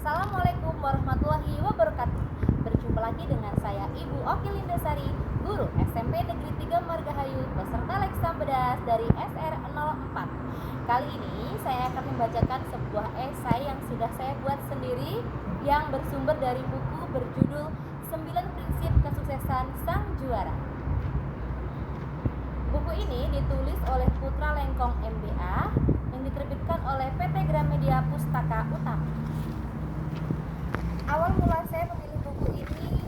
Assalamualaikum warahmatullahi wabarakatuh. Berjumpa lagi dengan saya Ibu Oki Lindasari, guru SMP Negeri 3 Margahayu beserta Leksam Bedas dari SR04. Kali ini saya akan membacakan sebuah esai yang sudah saya buat sendiri yang bersumber dari buku berjudul 9 Prinsip Kesuksesan Sang Juara. Buku ini ditulis oleh Putra Lengkong MBA yang diterbitkan oleh PT Gramedia Pustaka Utama. Awal mula saya memilih buku ini,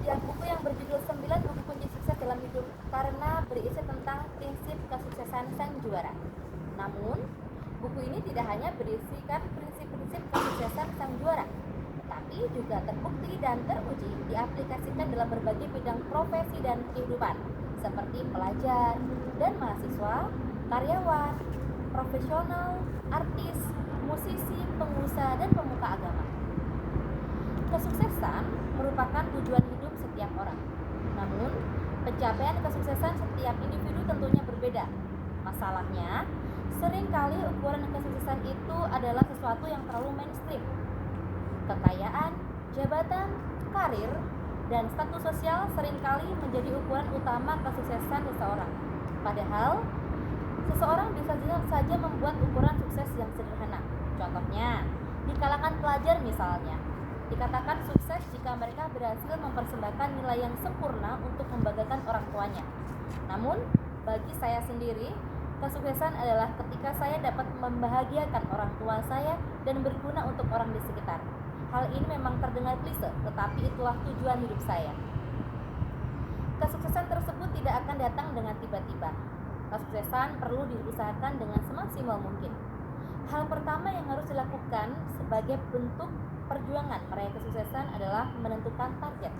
buku yang berjudul 9 Buku Kunci Sukses Dalam Hidup, karena berisi tentang prinsip kesuksesan sang juara. Namun, buku ini tidak hanya berisikan prinsip-prinsip kesuksesan sang juara, tapi juga terbukti dan teruji diaplikasikan dalam berbagai bidang profesi dan kehidupan, seperti pelajar dan mahasiswa, karyawan, profesional, artis, musisi, pengusaha, dan pemuka agama. Kesuksesan merupakan tujuan hidup setiap orang. Namun, pencapaian kesuksesan setiap individu tentunya berbeda. Masalahnya, seringkali ukuran kesuksesan itu adalah sesuatu yang terlalu mainstream. Kekayaan, jabatan, karir, dan status sosial seringkali menjadi ukuran utama kesuksesan seseorang. Padahal, seseorang bisa saja membuat ukuran sukses yang sederhana. Contohnya, di kalangan pelajar misalnya, dikatakan sukses jika mereka berhasil mempersembahkan nilai yang sempurna untuk membanggakan orang tuanya. Namun, bagi saya sendiri, kesuksesan adalah ketika saya dapat membahagiakan orang tua saya dan berguna untuk orang di sekitar. Hal ini memang terdengar klise, tetapi itulah tujuan hidup saya. Kesuksesan tersebut tidak akan datang dengan tiba-tiba. Kesuksesan perlu diusahakan dengan semaksimal mungkin. Hal pertama yang harus dilakukan sebagai bentuk perjuangan meraih kesuksesan adalah menentukan target.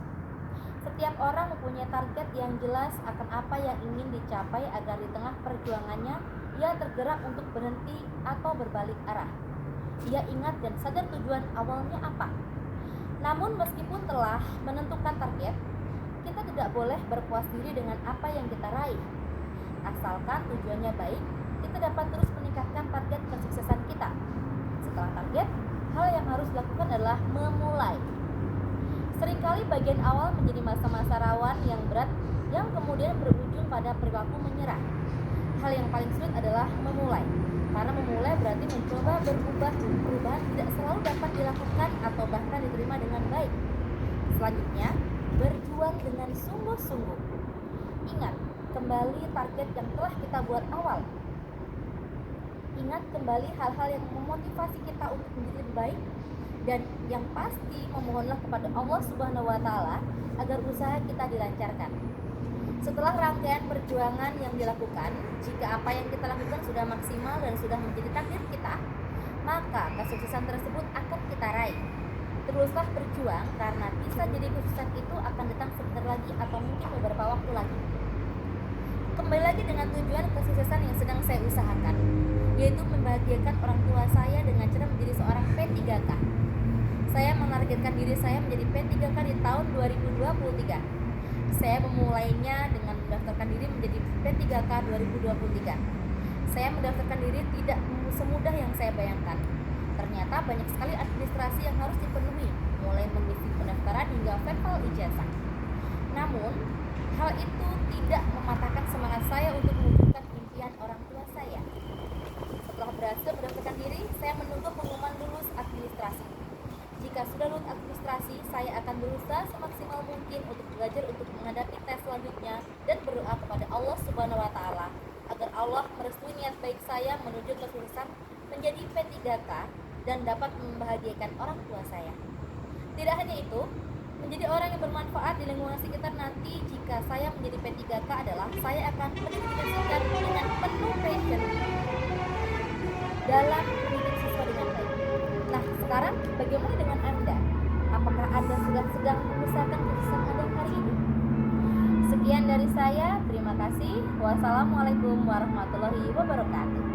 Setiap orang mempunyai target yang jelas akan apa yang ingin dicapai agar di tengah perjuangannya ia tergerak untuk berhenti atau berbalik arah. Ia ingat dan sadar tujuan awalnya apa. Namun meskipun telah menentukan target, kita tidak boleh berpuas diri dengan apa yang kita raih. Asalkan tujuannya baik, kita dapat terus meningkatkan target kesuksesan kita. Setelah target, hal yang harus dilakukan adalah memulai. Seringkali bagian awal menjadi masa-masa rawan yang berat yang kemudian berujung pada perilaku menyerah. Hal yang paling sulit adalah memulai, karena memulai berarti mencoba berubah. Perubahan tidak selalu dapat dilakukan atau bahkan diterima dengan baik. Selanjutnya, berjuang dengan sungguh-sungguh. Ingat kembali target yang telah kita buat awal. Ingat kembali hal-hal yang memotivasi kita untuk menjadi lebih baik, dan yang pasti memohonlah kepada Allah Subhanahu wa Ta'ala agar usaha kita dilancarkan. Setelah rangkaian perjuangan yang dilakukan, jika apa yang kita lakukan sudah maksimal dan sudah menjadi takdir kita, maka kesuksesan tersebut akan kita raih. Teruslah berjuang, karena bisa jadi kesuksesan itu akan datang sebentar lagi atau mungkin beberapa waktu lagi. Kembali lagi dengan tujuan kesuksesan yang sedang saya usahakan, yaitu membahagiakan orang tua saya dengan cara menjadi seorang P3K. Saya menargetkan diri saya menjadi P3K di tahun 2023. Saya memulainya dengan mendaftarkan diri menjadi P3K 2023. Saya mendaftarkan diri tidak semudah yang saya bayangkan. Ternyata banyak sekali administrasi yang harus dipenuhi, mulai mengisi pendaftaran hingga verbal ijazah. Namun, hal itu tidak mematahkan semangat saya untuk mewujudkan impian orang tua saya. Setelah berhasil mendaftarkan diri, saya menunggu pengumuman lulus administrasi. Jika sudah lulus administrasi, saya akan berusaha semaksimal mungkin untuk belajar untuk menghadapi tes selanjutnya dan berdoa kepada Allah Subhanahu wa Ta'ala agar Allah merestui niat baik saya menuju kesuksesan menjadi P3K dan dapat membahagiakan orang tua saya. Tidak hanya itu, menjadi orang yang bermanfaat di lingkungan sekitar nanti jika saya menjadi P3K adalah saya akan mendedikasikan dengan penuh passion dalam mendidik siswa dengan baik. Nah, sekarang bagaimana dengan Anda? Apakah Anda sudah sedang mengusahakan kesuksesan Anda hari ini? Sekian dari saya, terima kasih. Wassalamualaikum warahmatullahi wabarakatuh.